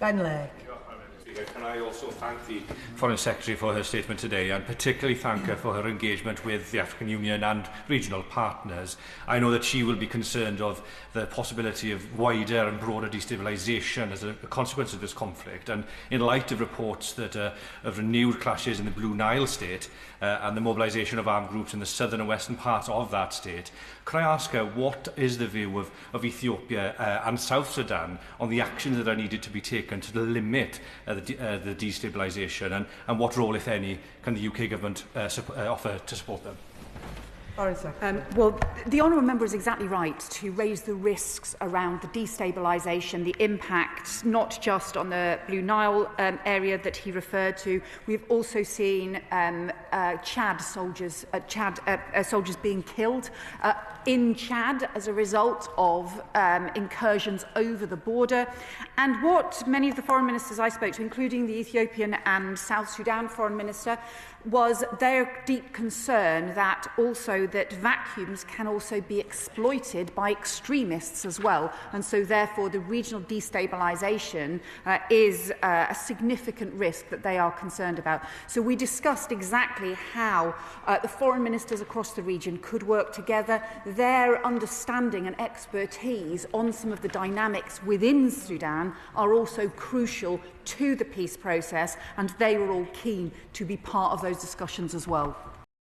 Benleg. Can I also thank the Foreign Secretary for her statement today, and particularly thank her for her engagement with the African Union and regional partners. I know that she will be concerned of the possibility of wider and broader destabilisation as a consequence of this conflict, and in light of reports that of renewed clashes in the Blue Nile state and the mobilisation of armed groups in the southern and western parts of that state, could I ask her what is the view of Ethiopia and South Sudan on the actions that are needed to be taken to limit the destabilisation, and what role, if any, can the UK government offer to support them? Well, the honourable member is exactly right to raise the risks around the destabilisation, the impact not just on the Blue Nile area that he referred to. We've also seen Chad soldiers being killed in Chad as a result of incursions over the border. And what many of the foreign ministers I spoke to, including the Ethiopian and South Sudan foreign minister, was their deep concern that vacuums can also be exploited by extremists as well, and so therefore the regional destabilisation is a significant risk that they are concerned about. So we discussed exactly how the foreign ministers across the region could work together. Their understanding and expertise on some of the dynamics within Sudan are also crucial to the peace process, and they were all keen to be part of those discussions as well.